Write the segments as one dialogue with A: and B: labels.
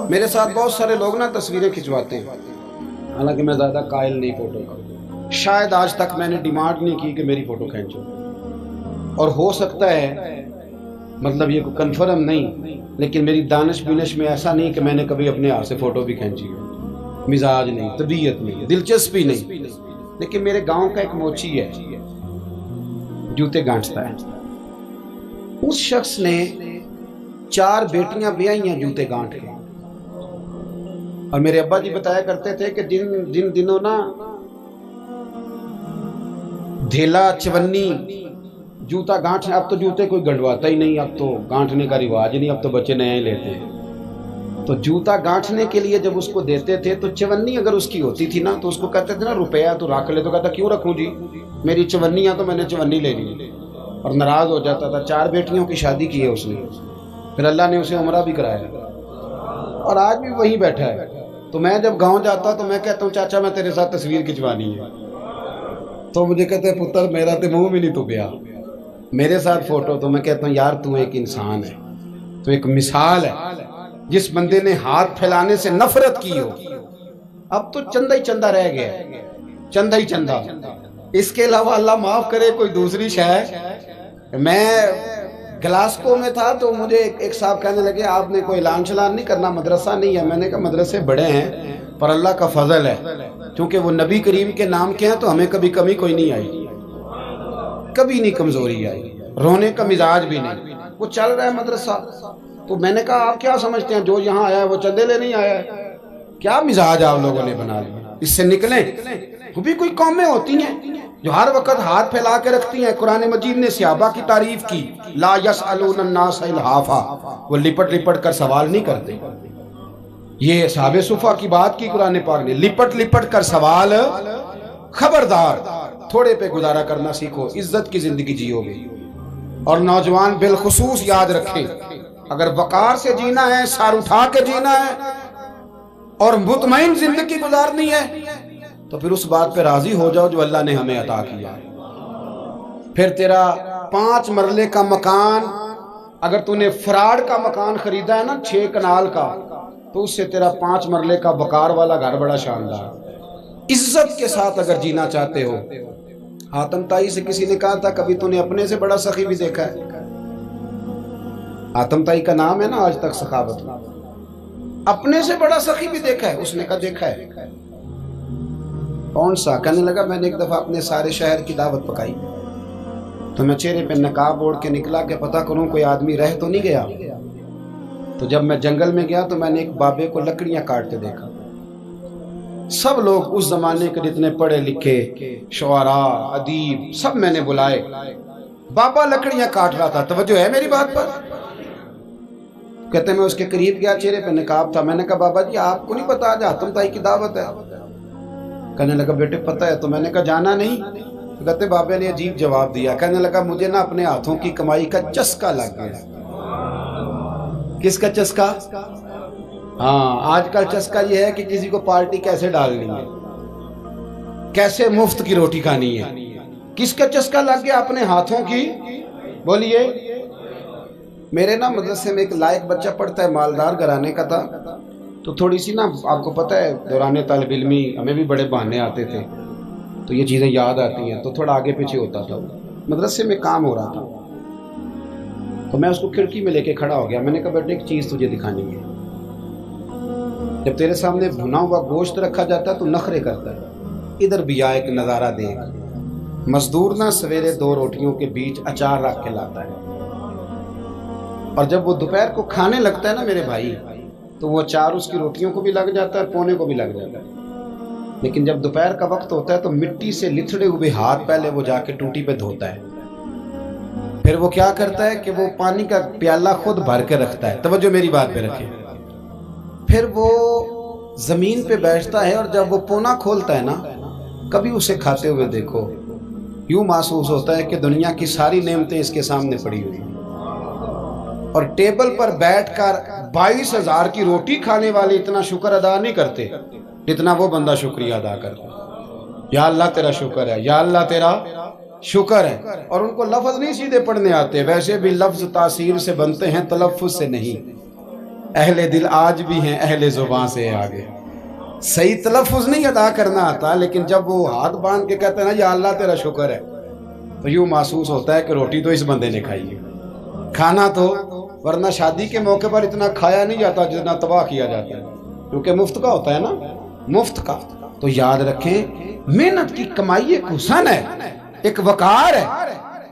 A: میرے ساتھ بہت سارے لوگ نا تصویریں کھنچواتے ہیں، حالانکہ میں زیادہ قائل نہیں فوٹو کا، شاید آج تک میں نے ڈیمانڈ نہیں کی کہ میری فوٹو کھینچو، اور ہو سکتا ہے مطلب یہ کنفرم نہیں، لیکن میری دانش بینش میں ایسا نہیں کہ میں نے کبھی اپنے ہاتھ سے فوٹو بھی کھینچی ہو، مزاج نہیں، طبیعت نہیں، دلچسپی نہیں۔ لیکن میرے گاؤں کا ایک موچی ہے، جوتے گانٹتا ہے، اس شخص نے 4 بیٹیاں بیائی ہیں جوتے گانٹ کے، اور میرے ابا جی بتایا کرتے تھے کہ جن دنوں نا دھیلا چونی جوتا گانٹنے، اب تو جوتے کوئی گنڈواتا ہی نہیں، اب تو گانٹنے کا رواج نہیں، اب تو بچے نئے ہی لیتے ہیں، تو جوتا گانٹنے کے لیے جب اس کو دیتے تھے تو چونی اگر اس کی ہوتی تھی نا تو اس کو کہتے تھے نا روپیہ تو رکھ لے، تو کہتا کیوں رکھوں جی، میری چونیاں تو میں نے چونی لے لی، اور ناراض ہو جاتا تھا۔ 4 بیٹیوں کی شادی کی ہے اس نے، پھر اللہ نے اسے عمرہ بھی کرایا، اور آج بھی وہیں بیٹھا ہے۔ تو میں جب گاؤں جاتا تو میں کہتا ہوں چاچا میں تیرے ساتھ تصویر کھنچوانی ہے، تو مجھے کہتے ہیں پتر میرا تے منہ بھی نہیں تو پیا میرے ساتھ فوٹو، تو میں کہتا ہوں یار تو ایک انسان ہے، تو ایک مثال ہے، جس بندے نے ہاتھ پھیلانے سے نفرت کی ہو، اب تو چندہ ہی چندہ رہ گیا، چندہ ہی چندہ، اس کے علاوہ اللہ معاف کرے کوئی دوسری شے۔ میں گلاسکو میں تھا تو مجھے ایک صاحب کہنے لگے آپ نے کوئی اعلان چلان نہیں کرنا، مدرسہ نہیں ہے؟ میں نے کہا مدرسے بڑے ہیں پر اللہ کا فضل ہے، کیونکہ وہ نبی کریم کے نام کے ہیں تو ہمیں کبھی کمی کوئی نہیں آئی، کبھی نہیں کمزوری آئی، رونے کا مزاج بھی نہیں، وہ چل رہا ہے مدرسہ۔ تو میں نے کہا آپ کیا سمجھتے ہیں جو یہاں آیا ہے وہ چندے لے نہیں آیا ہے؟ کیا مزاج آپ لوگوں نے بنا لیا، اس سے نکلیں۔ وہ بھی کوئی قومیں ہوتی ہیں جو ہر وقت ہاتھ پھیلا کے رکھتی ہیں۔ قرآن مجید نے صحابہ کی تعریف کی، لا یسألون الناس الحافا، وہ لپٹ لپٹ کر سوال نہیں کرتے۔ یہ اصحاب صفا کی بات کی قرآن پاک نے، لپٹ لپٹ کر سوال، خبردار تھوڑے پہ گزارا کرنا سیکھو، عزت کی زندگی جیو گے۔ اور نوجوان بالخصوص یاد رکھیں، اگر وقار سے جینا ہے، سر اٹھا کے جینا ہے اور مطمئن زندگی گزارنی ہے تو پھر اس بات پہ راضی ہو جاؤ جو اللہ نے ہمیں عطا کیا ہے۔ پھر تیرا 5 مرلے کا مکان، اگر تو نے فراڈ کا مکان خریدا ہے نا 6 کنال کا، تو اس سے تیرا 5 مرلے کا وقار والا گھر بڑا شاندار۔ عزت کے ساتھ اگر جینا چاہتے ہو، حاتم تائی سے کسی نے کہا تھا کبھی تو نے اپنے سے بڑا سخی بھی دیکھا ہے؟ حاتم تائی کا نام ہے نا آج تک سخاوت میں، اپنے سے بڑا سخی بھی دیکھا ہے؟ اس نے کہا دیکھا ہے۔ کون سا؟ کہنے لگا میں نے ایک دفعہ اپنے سارے شہر کی دعوت پکائی تو میں چہرے پہ نقاب اوڑھ کے نکلا کہ پتہ کروں کوئی آدمی رہ تو نہیں گیا۔ تو جب میں جنگل میں گیا تو میں نے ایک بابے کو لکڑیاں کاٹتے دیکھا۔ سب لوگ اس زمانے کے جتنے پڑھے لکھے شعراء ادیب سب میں نے بلائے، بابا لکڑیاں کاٹ رہا تھا۔ توجہ ہے میری بات پر؟ کہتے میں اس کے قریب گیا، چہرے پہ نقاب تھا، میں نے کہا بابا جی آپ کو نہیں پتا آج حاتم تائی کی دعوت ہے؟ کہنے لگا بیٹے پتہ ہے۔ تو میں نے کہا جانا نہیں؟ تو کہتے بابے نے عجیب جواب دیا، کہنے لگا مجھے نا اپنے ہاتھوں کی کمائی کا چسکا لگ گیا۔ کس کا چسکا؟ ہاں آج کل چسکا یہ ہے کہ کسی کو پارٹی کیسے ڈالنی ہے، کیسے مفت کی روٹی کھانی ہے۔ کس کا چسکا لگ گیا؟ اپنے ہاتھوں کی۔ بولیے۔ میرے نا مدرسے میں ایک لائق بچہ پڑھتا ہے، مالدار گھرانے کا تھا، تو تھوڑی سی نا آپ کو پتہ ہے دوران طالب علمی ہمیں بھی بڑے بہانے آتے تھے، تو یہ چیزیں یاد آتی ہیں، تو تھوڑا آگے پیچھے ہوتا تھا۔ مدرسے میں کام ہو رہا تھا تو میں اس کو کھڑکی میں لے کے کھڑا ہو گیا، میں نے کہا بیٹے ایک چیز تجھے دکھانی ہے، جب تیرے سامنے بھنا ہوا گوشت رکھا جاتا ہے تو نخرے کرتا ہے، ادھر بھی آ ایک نظارہ دیکھ۔ مزدور نہ سویرے 2 روٹیوں کے بیچ اچار رکھ کے لاتا ہے، اور جب وہ دوپہر کو کھانے لگتا ہے نا میرے بھائی، تو وہ اچار اس کی روٹیوں کو بھی لگ جاتا ہے، پونے کو بھی لگ جاتا ہے۔ لیکن جب دوپہر کا وقت ہوتا ہے تو مٹی سے لتھڑے ہوئے ہاتھ پہلے وہ جا کے ٹوٹی پہ دھوتا ہے، پھر وہ کیا کرتا ہے کہ وہ پانی کا پیالہ خود بھر کے رکھتا ہے۔ توجہ میری بات پہ رکھیں۔ پھر وہ زمین پہ بیٹھتا ہے، اور جب وہ پونا کھولتا ہے نا، کبھی اسے کھاتے ہوئے دیکھو، یوں محسوس ہوتا ہے کہ دنیا کی ساری نعمتیں اس کے سامنے پڑی ہوئی ہیں، اور ٹیبل پر بیٹھ کر 22,000 کی روٹی کھانے والے اتنا شکر ادا نہیں کرتے جتنا وہ بندہ شکریہ ادا کرتا ہے۔ یا اللہ تیرا شکر ہے، یا اللہ تیرا شکر ہے۔ اور ان کو لفظ نہیں سیدھے پڑھنے آتے، ویسے بھی لفظ تاثیر سے بنتے ہیں، تلفظ سے نہیں۔ اہل دل آج بھی ہیں اہل زبان سے آگے. صحیح تلفظ نہیں ادا کرنا آتا، لیکن جب وہ ہاتھ باندھ کے کہتے ہیں نا یا اللہ تیرا شکر ہے، تو یوں محسوس ہوتا ہے کہ روٹی تو اس بندے نے کھائی ہے. کھانا تو، ورنہ شادی کے موقع پر اتنا کھایا نہیں جاتا جتنا تباہ کیا جاتا ہے، کیونکہ مفت کا ہوتا ہے نا، مفت کا. تو یاد رکھیں محنت کی کمائی ایک حسن ہے، ایک وقار ہے.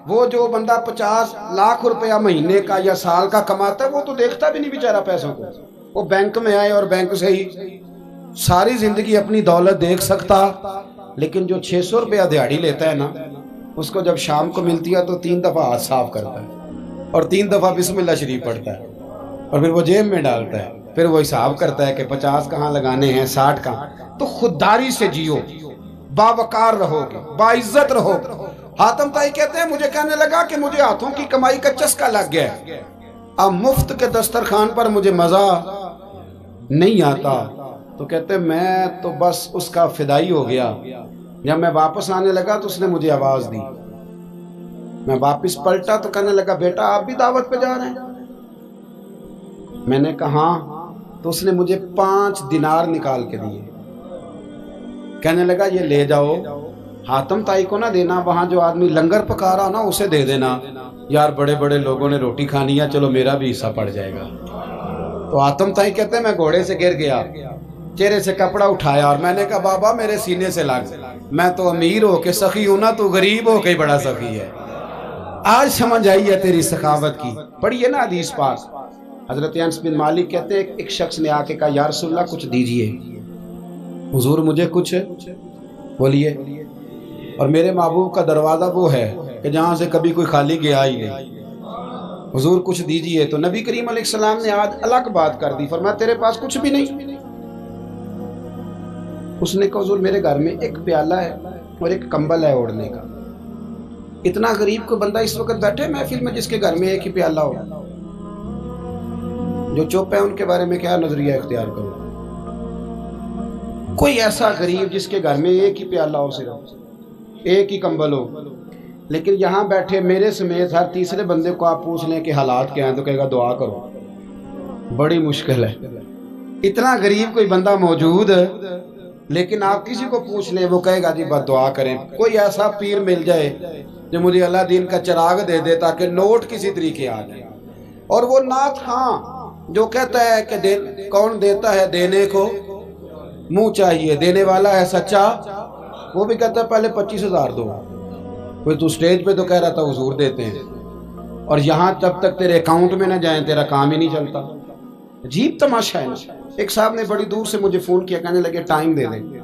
A: وہ جو بندہ 50 لاکھ روپیہ مہینے کا یا سال کا کماتا ہے وہ تو دیکھتا بھی نہیں بیچارہ پیسوں کو. وہ بینک میں آئے اور بینک سے ہی ساری زندگی اپنی دولت دیکھ سکتا، لیکن جو 600 روپیہ دیہاڑی لیتا ہے نا، اس کو جب شام کو ملتی ہے تو 3 دفعہ ہاتھ صاف کرتا ہے اور 3 دفعہ بسم اللہ شریف پڑھتا ہے اور پھر وہ جیب میں ڈالتا ہے. پھر وہ حساب کرتا ہے کہ 50 کہاں لگانے ہیں، 60 کہاں. تو خودداری سے جیو، باوقار رہو گے، باعزت رہو گے. حاتم طائی کہتے ہیں مجھے کہنے لگا کہ مجھے ہاتھوں کی کمائی کا چسکا لگ گیا ہے، اب مفت کے دسترخوان پر مجھے مزہ نہیں آتا. تو کہتے ہیں میں تو بس اس کا فدائی ہو گیا. جب میں واپس آنے لگا تو اس نے مجھے آواز دی. میں واپس پلٹا تو کہنے لگا بیٹا آپ بھی دعوت پہ جا رہے ہیں؟ میں نے کہا ہاں. تو اس نے مجھے 5 دینار نکال کے دیے. کہنے لگا یہ لے جاؤ، حاتم طائی کو نہ دینا، وہاں جو آدمی لنگر پکا رہا نا اسے دے دینا. یار بڑے بڑے لوگوں نے روٹی کھانی ہے، چلو میرا بھی حصہ پڑ جائے گا. تو حاتم طائی کہتے ہیں میں گھوڑے سے گر گیا، چہرے سے کپڑا اٹھایا اور میں نے کہا بابا میرے سینے سے لگ، میں تو امیر ہو کے سخی ہوں نا، تو غریب ہو کے بڑا سخی ہے. آج سمجھ آئی ہے تیری سخاوت کی. پڑھیے نا حدیث پاک. حضرت انس بن مالک کہتے ہیں ایک شخص نے آ کے کہا یا رسول اللہ کچھ دیجئے. حضور مجھے کچھ بولیے. اور میرے محبوب کا دروازہ وہ ہے کہ جہاں سے کبھی کوئی خالی گیا ہی نہیں. حضور کچھ دیجئے. تو نبی کریم علیہ السلام نے آج الگ بات کر دی، فرمایا تیرے پاس کچھ بھی نہیں؟ اس نے کہا حضور میرے گھر میں ایک پیالہ ہے اور ایک کمبل ہے اوڑھنے کا. اتنا غریب کو بندہ اس وقت بیٹھے محفل میں جس کے گھر میں ایک ہی پیالہ ہو. جو چپ ہے ان کے بارے میں کیا نظریہ اختیار کرو. کوئی ایسا غریب جس کے گھر میں ایک ہی پیالہ ہو، صرف ایک ہی کمبل ہو. لیکن یہاں بیٹھے میرے سمیت ہر تیسرے بندے کو آپ پوچھ لیں کہ حالات کیا ہیں تو کہے گا دعا کرو. بڑی مشکل ہے. اتنا غریب کوئی بندہ موجود ہے، لیکن آپ کسی کو پوچھ لیں وہ کہے گا جی بس دعا کریں. کوئی ایسا پیر مل جائے جو مجھے اللہ دین کا چراغ دے دے تاکہ نوٹ کسی طریقے آ جائے. اور وہ نعت خاں جو کہتا ہے کہ کون دیتا ہے دینے کو منہ چاہیے، دینے والا ہے سچا، وہ بھی کہتا ہے پہلے 25,000 دو. کوئی تو سٹیج پہ تو کہہ رہا تھا حضور دیتے ہیں، اور یہاں جب تک تیرے اکاؤنٹ میں نہ جائیں تیرا کام ہی نہیں چلتا. عجیب تماشا ہے نا. ایک صاحب نے بڑی دور سے مجھے فون کیا، کہنے لگے ٹائم دے دیں.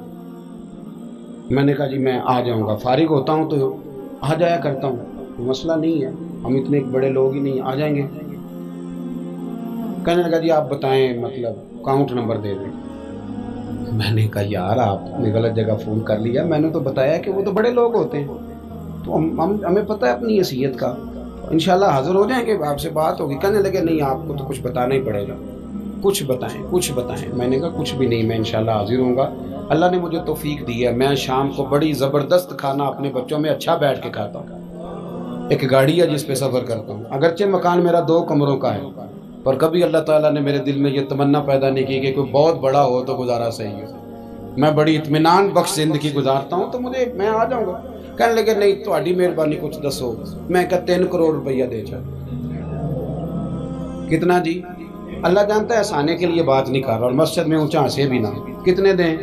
A: میں نے کہا جی میں آ جاؤں گا، فارغ ہوتا ہوں تو آ جایا کرتا ہوں، مسئلہ نہیں ہے، ہم اتنے بڑے لوگ ہی نہیں، آ جائیں گے. کہنے لگا جی آپ بتائیں مطلب اکاؤنٹ نمبر دے دیں. میں نے کہا یار آپ نے غلط جگہ فون کر لیا، میں نے تو بتایا کہ وہ تو بڑے لوگ ہوتے ہیں، تو ہمیں پتہ ہے اپنی حیثیت کا، انشاءاللہ حاضر ہو جائیں گے، آپ سے بات ہوگی. کہنے لگے نہیں آپ کو تو کچھ بتانا ہی پڑے گا، کچھ بتائیں کچھ بتائیں. میں نے کہا کچھ بھی نہیں، میں انشاءاللہ حاضر ہوں گا. اللہ نے مجھے توفیق دی ہے، میں شام کو بڑی زبردست کھانا اپنے بچوں میں اچھا بیٹھ کے کھاتا ہوں. ایک گاڑی ہے جس پہ سفر کرتا ہوں، اگرچہ مکان میرا 2 کمروں کا ہے، پر کبھی اللہ تعالیٰ نے میرے دل میں یہ تمنا پیدا نہیں کی کہ کوئی بہت بڑا ہو تو گزارا صحیح ہو. میں بڑی اطمینان بخش زندگی گزارتا ہوں، تو میں آ جاؤں گا. کہنے لگے نہیں تہاڈی مہربانی کچھ دسو. میں کہا 3 کروڑ روپیہ دے چا. کتنا جی؟ اللہ جانتا ہے ہنسانے کے لیے بات نہیں کر رہا، اور مسجد میں اونچا ہنسے بھی نہ. کتنے دیں؟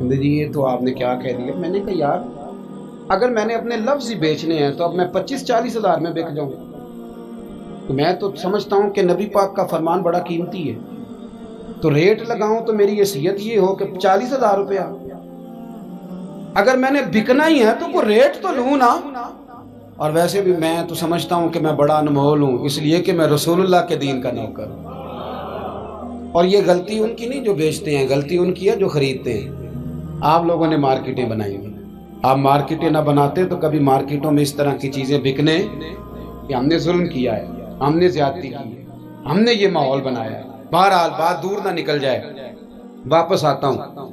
A: جی یہ تو آپ نے کیا کہہ دیا. میں نے کہا یار اگر میں نے اپنے لفظ ہی بیچنے ہیں تو اب میں 25-40 ہزار میں بک جاؤں. تو میں تو سمجھتا ہوں کہ نبی پاک کا فرمان بڑا قیمتی ہے، تو ریٹ لگاؤں تو میری حیثیت یہ ہو کہ 40,000 روپیہ. اگر میں نے بکنا ہی ہے تو کوئی ریٹ تو لوں نا. اور ویسے بھی میں تو سمجھتا ہوں کہ میں بڑا انمول ہوں، اس لیے کہ میں رسول اللہ کے دین کا نوکر ہوں. اور یہ غلطی ان کی نہیں جو بیچتے ہیں، غلطی ان کی ہے جو خریدتے ہیں. آپ لوگوں نے مارکیٹیں بنائی ہیں، آپ مارکیٹیں نہ بناتے تو کبھی مارکیٹوں میں اس طرح کی چیزیں بکنے کہ ہم نے ظلم کیا ہے، ہم نے زیادتی کی ہے، ہم نے یہ ماحول بنایا ہے. بہرحال بات دور نہ نکل جائے، واپس آتا ہوں.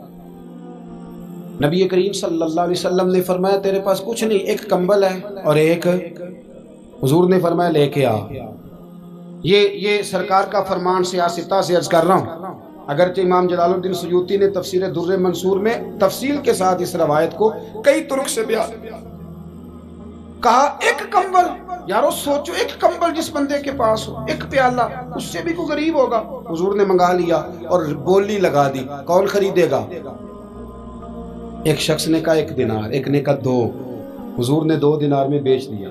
A: نبی کریم صلی اللہ علیہ وسلم نے فرمایا تیرے پاس کچھ نہیں، ایک کمبل ہے اور ایک. حضور نے فرمایا لے کے آ. یہ سرکار کا فرمان سیاستہ سے عرض کر رہا ہوں۔ اگرچہ امام جلال الدین سیوطی نے تفسیر در منصور میں تفصیل کے ساتھ اس روایت کو کئی طرق سے بیان کہا، ایک کمبل، یارو سوچو ایک کمبل جس بندے کے پاس ہو، ایک پیالہ، اس سے بھی کوئی غریب ہوگا۔ حضور نے منگا لیا اور بولی لگا دی، کون خریدے گا؟ ایک شخص نے کہا 1 دینار، ایک نے کہا 2، حضور نے 2 دینار میں بیچ دیا۔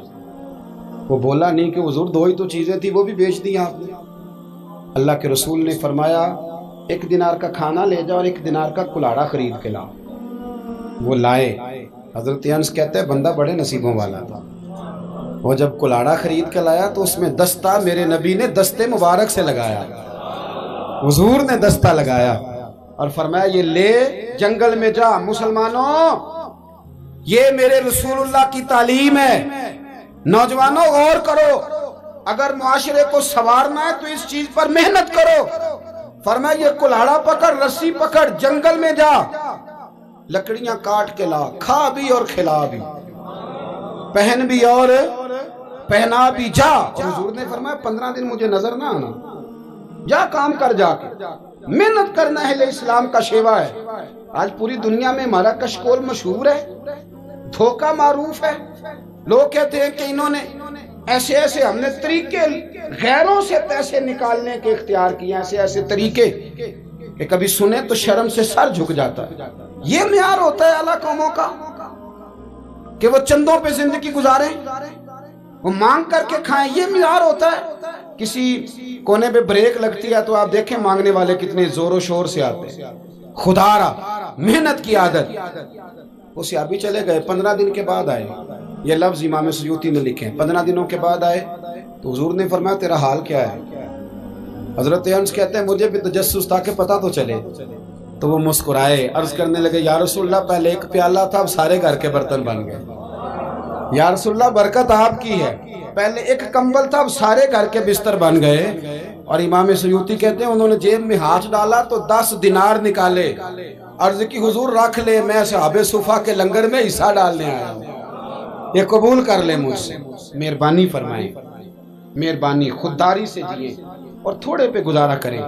A: وہ بولا نہیں کہ حضور 2 ہی تو چیزیں تھی، وہ بھی بیچ دی آپ نے۔ اللہ کے رسول نے فرمایا 1 دینار کا کھانا لے جاؤ اور 1 دینار کا کلاڑا خرید کے لاؤ۔ وہ لائے۔ حضرت انس کہتے ہیں بندہ بڑے نصیبوں والا تھا۔ وہ جب کلاڑا خرید کے لایا تو اس میں دستہ میرے نبی نے دستے مبارک سے لگایا، حضور نے دستہ لگایا اور فرمایا یہ لے جنگل میں جا۔ مسلمانوں، یہ میرے رسول اللہ کی تعلیم ہے۔ نوجوانوں غور کرو، اگر معاشرے کو سنوارنا ہے تو اس چیز پر محنت کرو۔ فرمایا یہ کلاڑا پکڑ، رسی پکڑ، جنگل میں جا، لکڑیاں کاٹ کے لا، کھا بھی اور کھلا بھی، پہن بھی اور پہنا بھی، جا۔ اور حضور نے فرمایا 15 دن مجھے نظر نہ آنا، جا کام کر، جا کے محنت کرنا اہل اسلام کا شیوا ہے۔ آج پوری دنیا میں ہمارا کشکول مشہور ہے، دھوکہ معروف ہے۔ لوگ کہتے ہیں کہ انہوں نے ایسے ایسے، ہم نے طریقے غیروں سے پیسے نکالنے کے اختیار کیے، ایسے ایسے طریقے کہ کبھی سنے تو شرم سے سر جھک جاتا ہے۔ یہ معیار ہوتا ہے اعلیٰ قوموں کا کہ وہ چندوں پہ زندگی گزاریں، وہ مانگ کر کے کھائیں، یہ معیار ہوتا ہے۔ کسی کونے پہ بریک لگتی ہے تو آپ دیکھیں مانگنے والے کتنے زور و شور سے آتے ہیں۔ خدا را محنت کی عادت۔ وہ صحابی چلے گئے، 15 دن کے بعد آئے۔ یہ لفظ امام سیوطی نے لکھے ہیں، 15 دنوں کے بعد آئے تو حضور نے فرمایا تیرا حال کیا ہے؟ حضرت انس کہتے ہیں مجھے بھی تجسس تھا کہ پتہ تو چلے۔ تو وہ مسکرائے، عرض کرنے لگے یا رسول اللہ پہلے 1 پیالہ تھا، اب سارے گھر کے برتن بن گئے۔ یا رسول اللہ برکت آپ کی ہے، پہلے 1 کمبل تھا، اب سارے گھر کے بستر بن گئے۔ اور امام سیوطی کہتے ہیں انہوں نے جیب میں ہاتھ ڈالا تو 10 دینار نکالے، عرض کی حضور رکھ لے، میں اصحاب صفا کے لنگر میں حصہ ڈالنے آیا ہوں، یہ قبول کر لے مجھ سے۔ مہربانی فرمائیں، مہربانی، خودداری سے جئیں اور تھوڑے پہ گزارا کریں۔